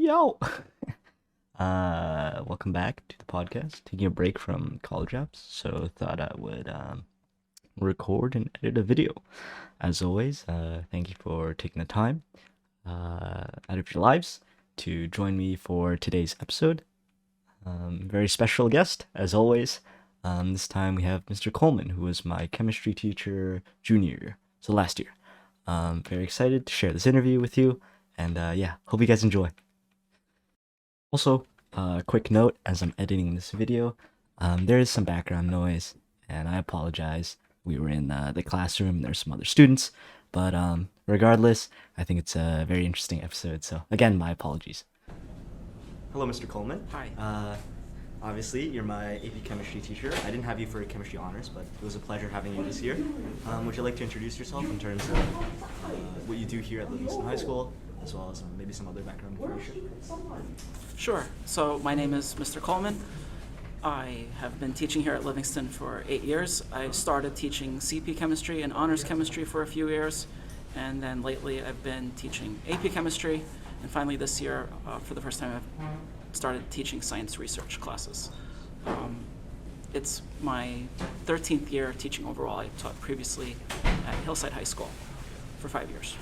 Yo! Welcome back to the podcast. Taking a break from college apps, so thought I would record and edit a video. As always, thank you for taking the time out of your lives to join me for today's episode. Very special guest, as always. This time we have Mr. Coleman, who was my chemistry teacher junior year, so last year. Very excited to share this interview with you, and yeah, hope you guys enjoy. Also, quick note as I'm editing this video, there is some background noise, and I apologize. We were in the classroom, and there's some other students, but regardless, I think it's a very interesting episode, so again, my apologies. Hello, Mr. Coleman. Hi. Obviously, you're my AP Chemistry teacher. I didn't have you for chemistry honors, but it was a pleasure having you this year. Would you like to introduce yourself in terms of what you do here at Livingston High School, as well as maybe some other background information? Sure. So my name is Mr. Coleman. I have been teaching here at Livingston for 8 years. I started teaching CP chemistry and honors chemistry for a few years, and then lately I've been teaching AP chemistry, and finally this year, for the first time, I've started teaching science research classes. It's my 13th year teaching overall. I taught previously at Hillside High School for 5 years.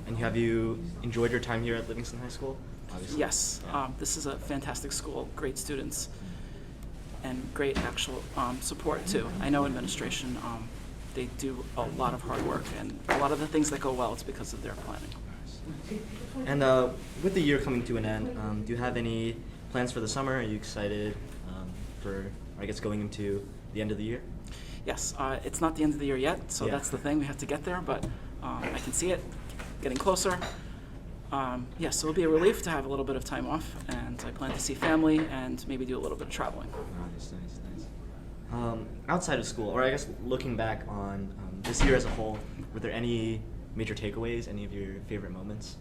And have you enjoyed your time here at Livingston High School? Obviously. Yes, this is a fantastic school, great students, and great actual support too. I know administration, they do a lot of hard work, and a lot of the things that go well, it's because of their planning. And with the year coming to an end, do you have any plans for the summer? Are you excited for, I guess, going into the end of the year? Yes, it's not the end of the year yet, so that's the thing, we have to get there, but I can see it getting closer. Yes, so it'll be a relief to have a little bit of time off, and I plan to see family and maybe do a little bit of traveling. Nice. Outside of school, or I guess looking back on this year as a whole, were there any major takeaways, any of your favorite moments?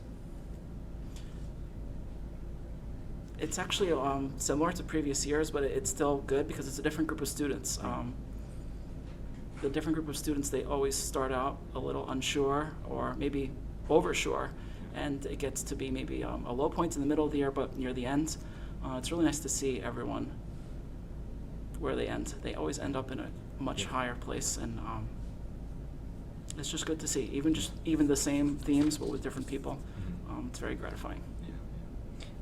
It's actually similar to previous years, but it's still good because it's a different group of students. The different group of students, they always start out a little unsure or maybe oversure, and it gets to be maybe a low point in the middle of the year, but near the end, it's really nice to see everyone where they end. They always end up in a much higher place, and it's just good to see. Even the same themes, but with different people. It's very gratifying.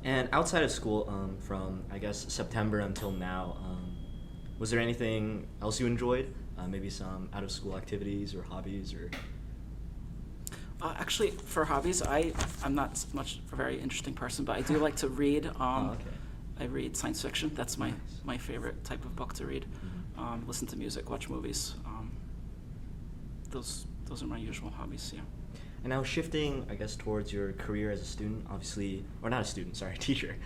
And outside of school, from I guess September until now, was there anything else you enjoyed? Maybe some out-of-school activities or hobbies, or? Actually, for hobbies, I'm not much a very interesting person, but I do like to read. Okay. I read science fiction. That's my favorite type of book to read. Listen to music, watch movies. Those are my usual hobbies. Yeah. And now shifting, I guess, towards your career as a student, obviously, or not a student, sorry, teacher.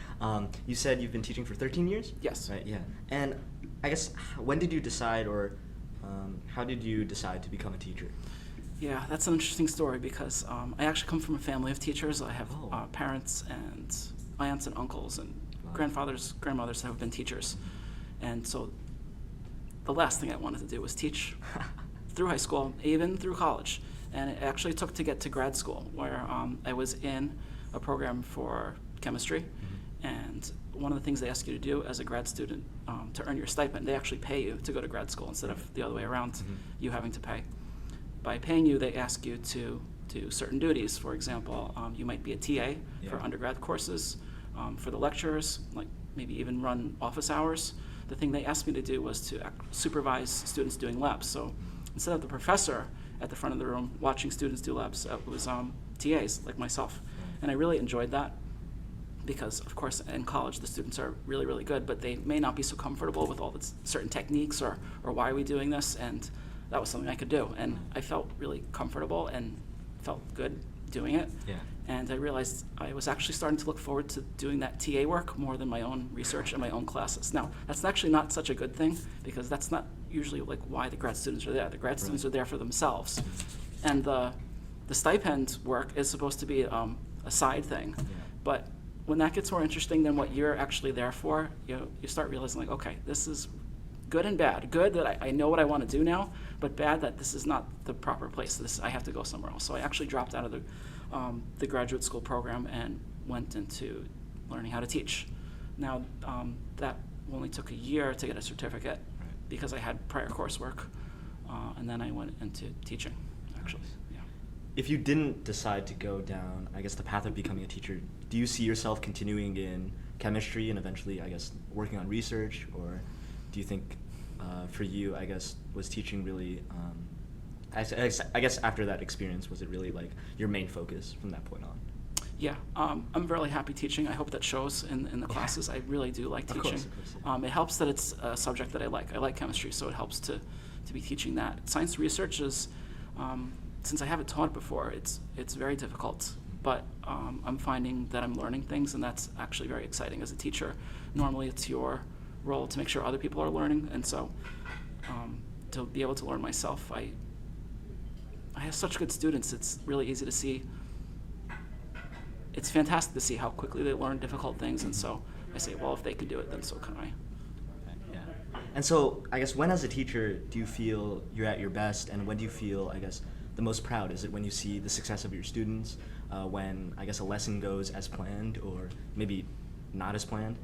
You said you've been teaching for 13 years? Yes. Right, yeah. And I guess, when did you decide, or how did you decide to become a teacher? Yeah, that's an interesting story because I actually come from a family of teachers. I have parents and aunts and uncles and grandfathers, grandmothers that have been teachers. And so the last thing I wanted to do was teach through high school, even through college. And it actually took to get to grad school, where I was in a program for chemistry. And one of the things they ask you to do as a grad student to earn your stipend, they actually pay you to go to grad school instead of the other way around, you having to pay. By paying you, they ask you to do certain duties. For example, you might be a TA for undergrad courses, for the lecturers, like maybe even run office hours. The thing they asked me to do was to supervise students doing labs. So instead of the professor at the front of the room watching students do labs, it was TAs like myself. And I really enjoyed that because, of course, in college the students are really, really good, but they may not be so comfortable with all the certain techniques or why are we doing this, and that was something I could do. And I felt really comfortable and felt good doing it. Yeah. And I realized I was actually starting to look forward to doing that TA work more than my own research and my own classes. Now, that's actually not such a good thing because that's not usually like why the grad students are there. The grad students are there for themselves. And the stipend work is supposed to be a side thing. Yeah. But when that gets more interesting than what you're actually there for, you start realizing like, okay, this is good and bad. Good that I know what I want to do now, but bad that this is not the proper place. I have to go somewhere else. So I actually dropped out of the graduate school program and went into learning how to teach. Now, that only took a year to get a certificate because I had prior coursework, and then I went into teaching, actually. Yeah. If you didn't decide to go down, I guess, the path of becoming a teacher, do you see yourself continuing in chemistry and eventually, I guess, working on research? Or do you think for you, I guess, was teaching really, I guess after that experience, was it really like your main focus from that point on? Yeah, I'm really happy teaching. I hope that shows in the classes. I really do like teaching. Of course, yeah. It helps that it's a subject that I like. I like chemistry, so it helps to be teaching that. Science research is, since I haven't taught it before, it's very difficult. But I'm finding that I'm learning things, and that's actually very exciting as a teacher. Normally, it's your role to make sure other people are learning, and so to be able to learn myself, I have such good students. It's really easy to see. It's fantastic to see how quickly they learn difficult things, and so I say, well, if they could do it, then so can I. Yeah. And so, I guess, when as a teacher do you feel you're at your best, and when do you feel, I guess, the most proud? Is it when you see the success of your students, when, I guess, a lesson goes as planned, or maybe not as planned?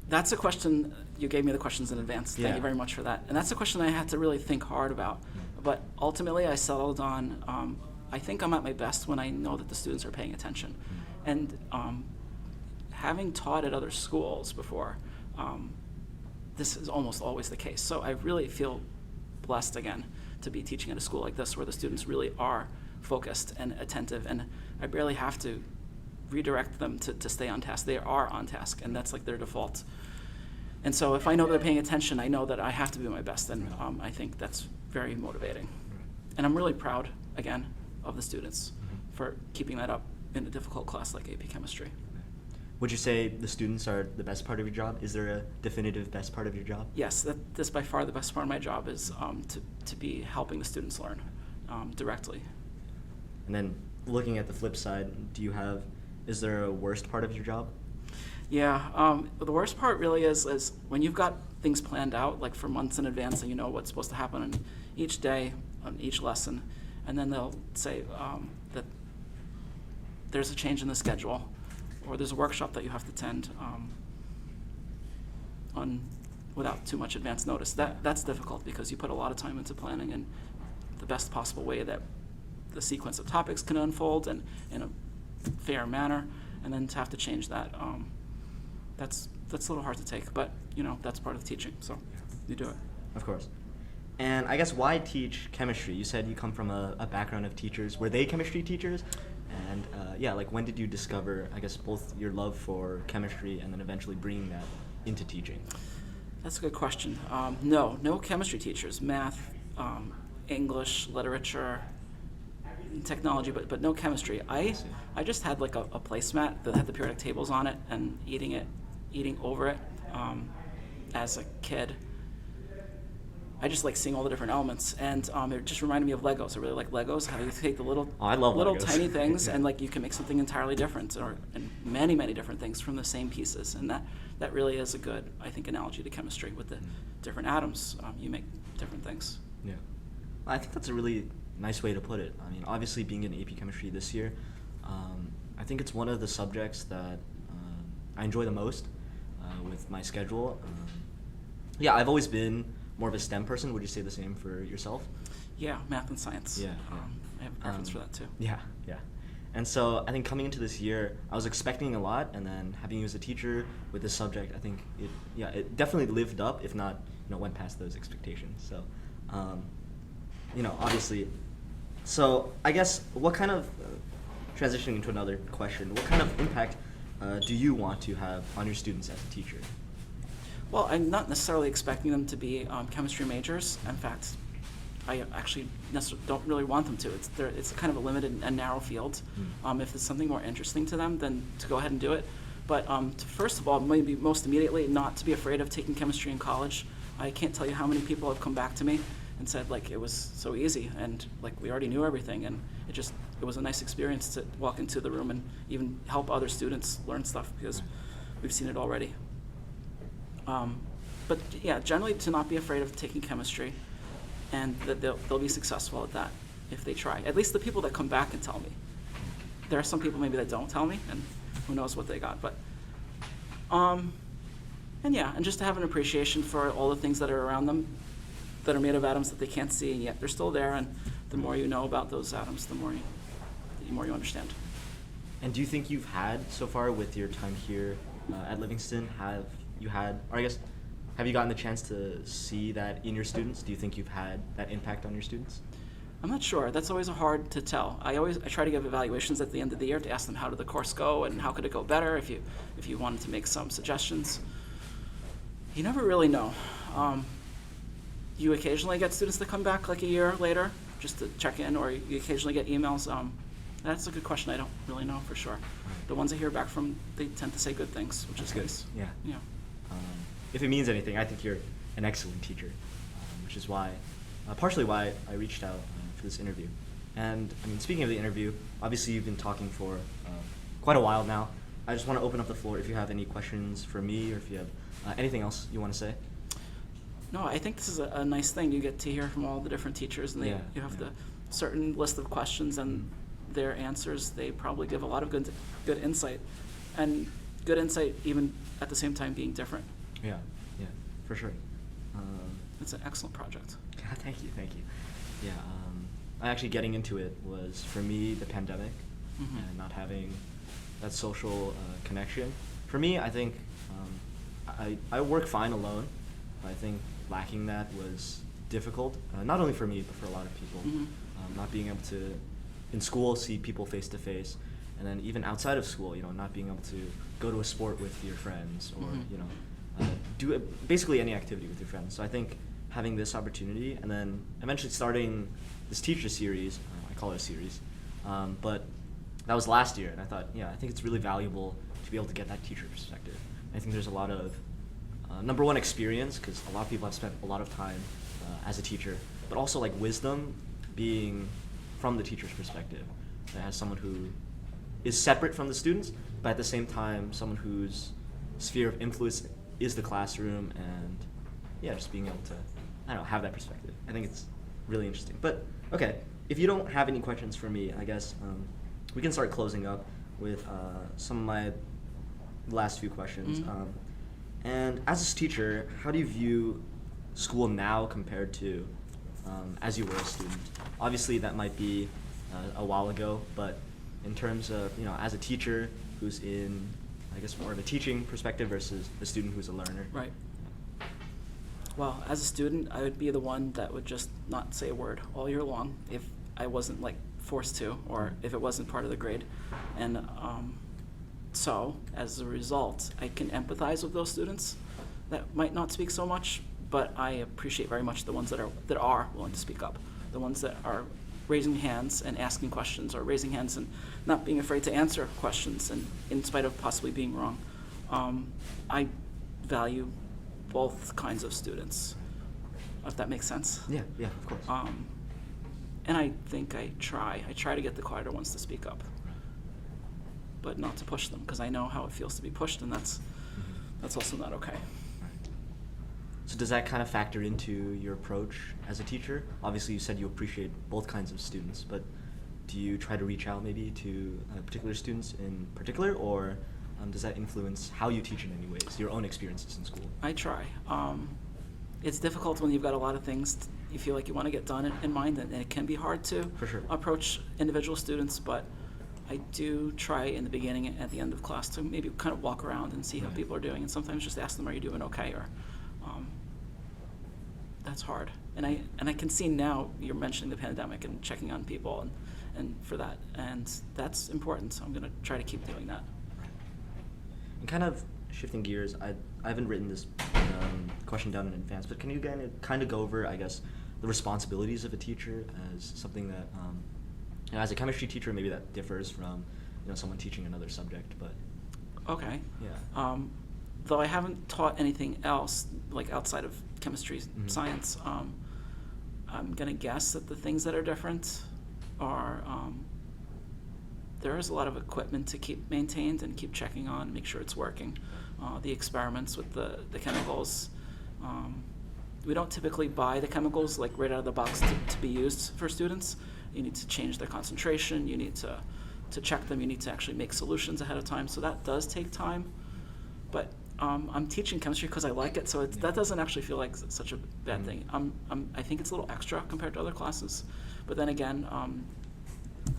That's a question. You gave me the questions in advance. Thank Yeah. you very much for that. And that's a question I had to really think hard about. But ultimately, I settled on, I think I'm at my best when I know that the students are paying attention. And having taught at other schools before, this is almost always the case. So I really feel blessed again to be teaching at a school like this where the students really are focused and attentive, and I barely have to redirect them to stay on task. They are on task, and that's like their default. And so if I know they're paying attention, I know that I have to be my best, and I think that's very motivating. And I'm really proud, again, of the students for keeping that up in a difficult class like AP Chemistry. Would you say the students are the best part of your job? Is there a definitive best part of your job? Yes, that's by far the best part of my job is to be helping the students learn directly. And then looking at the flip side, is there a worst part of your job? Yeah, the worst part really is when you've got things planned out, like for months in advance, and you know what's supposed to happen on each day, on each lesson, and then they'll say that there's a change in the schedule, or there's a workshop that you have to attend without too much advance notice. That's difficult because you put a lot of time into planning and the best possible way that the sequence of topics can unfold and in a fair manner, and then to have to change that, that's a little hard to take, but that's part of teaching, so you do it. Of course. And I guess why teach chemistry? You said you come from a background of teachers. Were they chemistry teachers? And like when did you discover, I guess, both your love for chemistry and then eventually bringing that into teaching? That's a good question. No chemistry teachers. Math, English, literature, technology, but no chemistry. I just had like a placemat that had the periodic tables on it and eating over it as a kid. I just like seeing all the different elements, and it just reminded me of Legos. I really like Legos. How you take the little Legos. tiny things and like you can make something entirely different, and many different things from the same pieces, and that really is a good, I think, analogy to chemistry. With the different atoms, you make different things. Yeah, I think that's a really nice way to put it. I mean, obviously being in AP Chemistry this year, I think it's one of the subjects that I enjoy the most with my schedule. I've always been more of a STEM person. Would you say the same for yourself? Yeah, math and science. Yeah. I have a preference for that too. Yeah. And so I think coming into this year, I was expecting a lot, and then having you as a teacher with this subject, I think it definitely lived up, if not, went past those expectations. So, obviously. So I guess what kind of, transitioning into another question, what kind of impact do you want to have on your students as a teacher? Well, I'm not necessarily expecting them to be chemistry majors. In fact, I actually don't really want them to. It's kind of a limited and narrow field. If it's something more interesting to them, then to go ahead and do it. But first of all, maybe most immediately, not to be afraid of taking chemistry in college. I can't tell you how many people have come back to me and said, like, it was so easy, and like we already knew everything, and it was a nice experience to walk into the room and even help other students learn stuff because we've seen it already. But yeah, generally to not be afraid of taking chemistry, and that they'll be successful at that if they try. At least the people that come back and tell me. there are some people maybe that don't tell me, and who knows what they got. But, and yeah, and just to have an appreciation for all the things that are around them that are made of atoms that they can't see, and yet they're still there. And the more you know about those atoms, the more you understand. And do you think you've had, so far with your time here at Livingston, have you gotten the chance to see that in your students? Do you think you've had that impact on your students? I'm not sure. That's always hard to tell. I try to give evaluations at the end of the year to ask them how did the course go and how could it go better if you wanted to make some suggestions. You never really know. You occasionally get students that come back like a year later just to check in, or you occasionally get emails. That's a good question. I don't really know for sure. The ones I hear back from, they tend to say good things, which is good. nice. Yeah. Yeah. If it means anything, I think you're an excellent teacher, which is why, partially why I reached out for this interview. And I mean, speaking of the interview, obviously you've been talking for quite a while now. I just want to open up the floor if you have any questions for me, or if you have anything else you want to say. No, I think this is a nice thing. You get to hear from all the different teachers, and you have the certain list of questions and their answers. They probably give a lot of good insight, and good insight even at the same time being different. Yeah, for sure. It's an excellent project. Thank you. Yeah, actually getting into it was, for me, the pandemic and not having that social connection. For me, I think I work fine alone. I think lacking that was difficult, not only for me, but for a lot of people. Not being able to, in school, see people face to face, and then even outside of school, not being able to go to a sport with your friends, or do basically any activity with your friends. So I think having this opportunity, and then eventually starting this teacher series, I call it a series, but that was last year, and I thought, I think it's really valuable to be able to get that teacher perspective. I think there's a lot of number one, experience, because a lot of people have spent a lot of time as a teacher, but also like wisdom being from the teacher's perspective, as someone who is separate from the students, but at the same time someone whose sphere of influence is the classroom, and just being able to, have that perspective. I think it's really interesting. But okay, if you don't have any questions for me, I guess we can start closing up with some of my last few questions. And as a teacher, how do you view school now compared to as you were a student? Obviously, that might be a while ago, but in terms of, as a teacher who's in, I guess, more of a teaching perspective versus a student who's a learner. Right. Well, as a student, I would be the one that would just not say a word all year long if I wasn't forced to, or if it wasn't part of the grade. And so, as a result, I can empathize with those students that might not speak so much, but I appreciate very much the ones that are willing to speak up, the ones that are raising hands and asking questions, or raising hands and not being afraid to answer questions, and in spite of possibly being wrong. I value both kinds of students, if that makes sense. Yeah, of course. And I think I try to get the quieter ones to speak up, but not to push them, because I know how it feels to be pushed, and that's also not okay. So does that kind of factor into your approach as a teacher? Obviously, you said you appreciate both kinds of students, but do you try to reach out maybe to particular students in particular, or does that influence how you teach in any ways, your own experiences in school? I try. It's difficult when you've got a lot of things you feel like you want to get done in mind, and it can be hard to For sure. approach individual students, but I do try in the beginning and at the end of class to maybe kind of walk around and see how people are doing, and sometimes just ask them, are you doing okay? Or that's hard. And I can see now you're mentioning the pandemic and checking on people and for that, and that's important, so I'm going to try to keep doing that. And kind of shifting gears, I haven't written this question down in advance, but can you kind of go over, I guess, the responsibilities of a teacher as something that, as a chemistry teacher, maybe that differs from, someone teaching another subject, but. Okay. Yeah. Though I haven't taught anything else, like outside of chemistry, science, I'm going to guess that the things that are different are there is a lot of equipment to keep maintained and keep checking on, make sure it's working. The experiments with the chemicals. We don't typically buy the chemicals right out of the box to be used for students. You need to change their concentration. You need to to check them, you need to actually make solutions ahead of time. So that does take time. But I'm teaching chemistry because I like it, so that doesn't actually feel like such a bad thing. I think it's a little extra compared to other classes. But then again,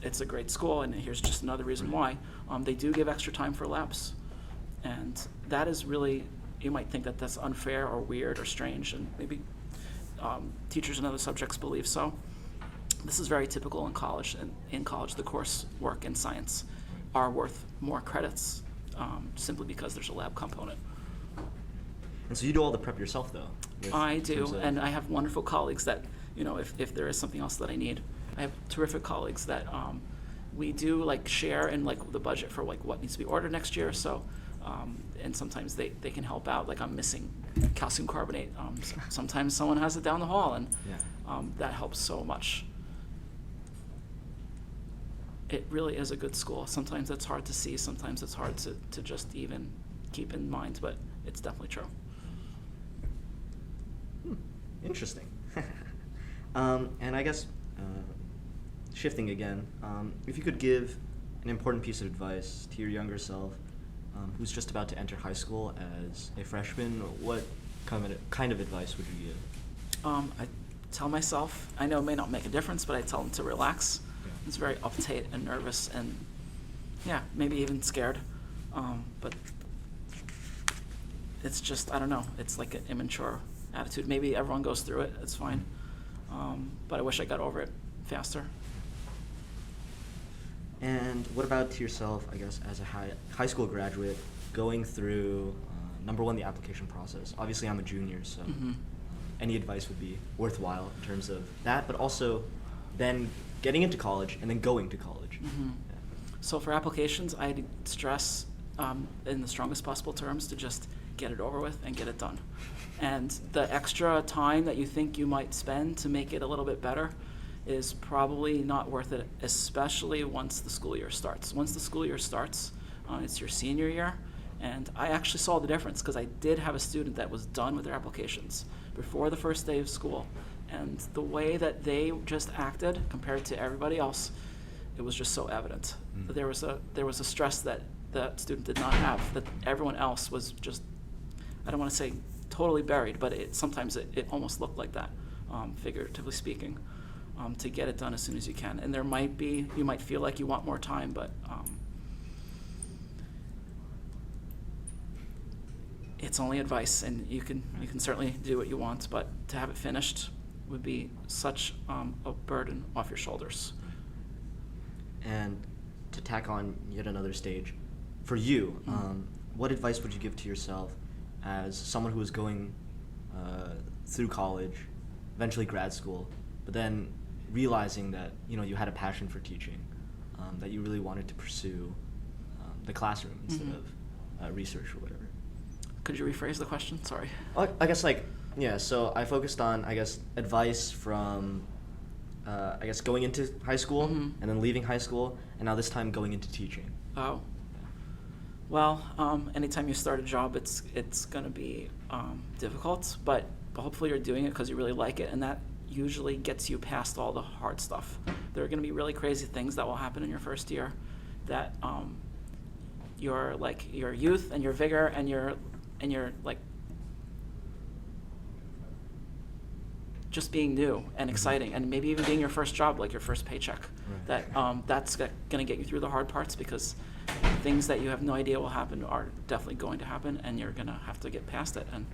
it's a great school, and here's just another reason why. They do give extra time for labs. And that is really, you might think that that's unfair or weird or strange, and maybe teachers in other subjects believe so. This is very typical in college, and in college the coursework in science are worth more credits simply because there's a lab component. And so you do all the prep yourself, though? I do, and I have wonderful colleagues that, if there is something else that I need, I have terrific colleagues that we do share in the budget for what needs to be ordered next year. So, and sometimes they can help out. Like I'm missing calcium carbonate. Sometimes someone has it down the hall, and that helps so much. It really is a good school. Sometimes it's hard to see. Sometimes it's hard to just even keep in mind, but it's definitely true. Interesting. And I guess shifting again, if you could give an important piece of advice to your younger self who's just about to enter high school as a freshman, what kind of advice would you give? I tell myself, I know it may not make a difference, but I tell them to relax. It's very uptight and nervous and, maybe even scared. But it's just, I don't know, it's like an immature attitude. Maybe everyone goes through it, it's fine. But I wish I got over it faster. And what about to yourself, I guess, as a high school graduate, going through, number one, the application process? Obviously, I'm a junior, so any advice would be worthwhile in terms of that, but also then getting into college and then going to college. So for applications, I'd stress in the strongest possible terms to just get it over with and get it done. And the extra time that you think you might spend to make it a little bit better is probably not worth it, especially once the school year starts. Once the school year starts, it's your senior year, and I actually saw the difference because I did have a student that was done with their applications before the first day of school, and the way that they just acted compared to everybody else, it was just so evident. There was a stress that that student did not have, that everyone else was just, I don't want to say totally buried, but sometimes it almost looked like that, figuratively speaking, to get it done as soon as you can. And you might feel like you want more time, but it's only advice, and you can certainly do what you want, but to have it finished would be such a burden off your shoulders. And to tack on yet another stage, for you, what advice would you give to yourself as someone who is going through college, eventually grad school, but then realizing that you had a passion for teaching, that you really wanted to pursue the classroom instead of research or whatever? Could you rephrase the question? Sorry. I guess so I focused on, advice from, going into high school and then leaving high school, and now this time going into teaching. Oh. Well, anytime you start a job, it's going to be difficult, but hopefully you're doing it because you really like it, and that usually gets you past all the hard stuff. There are going to be really crazy things that will happen in your first year that your youth and your vigor and your just being new and exciting, and maybe even being your first job, like your first paycheck. Right. That's going to get you through the hard parts, because things that you have no idea will happen are definitely going to happen, and you're going to have to get past it, and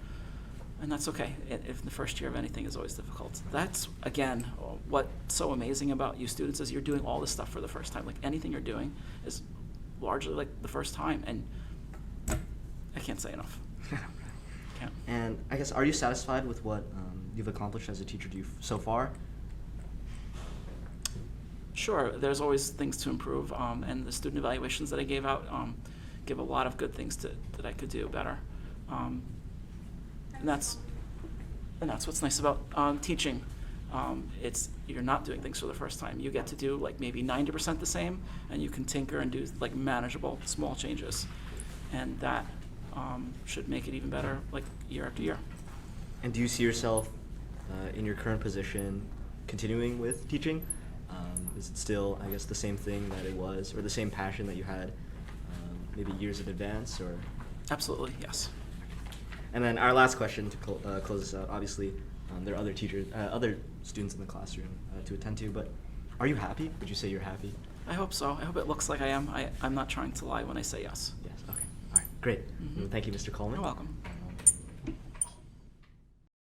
that's okay. If the first year of anything is always difficult. That's, again, what's so amazing about you students is you're doing all this stuff for the first time. Like anything you're doing is largely like the first time, and I can't say enough. Can't. And I guess, are you satisfied with what you've accomplished as a teacher so far? Sure, there's always things to improve, and the student evaluations that I gave out give a lot of good things that I could do better. And that's what's nice about teaching. You're not doing things for the first time. You get to do maybe 90% the same, and you can tinker and do manageable small changes, and that should make it even better year after year. And do you see yourself in your current position continuing with teaching? Is it still, I guess, the same thing that it was, or the same passion that you had maybe years in advance, or? Absolutely, yes. And then our last question to close this out. Obviously, there are other teachers, other students in the classroom to attend to. But are you happy? Would you say you're happy? I hope so. I hope it looks like I am. I'm not trying to lie when I say yes. Yes. Okay. All right. Great. Mhm. Well, thank you, Mr. Coleman. You're welcome.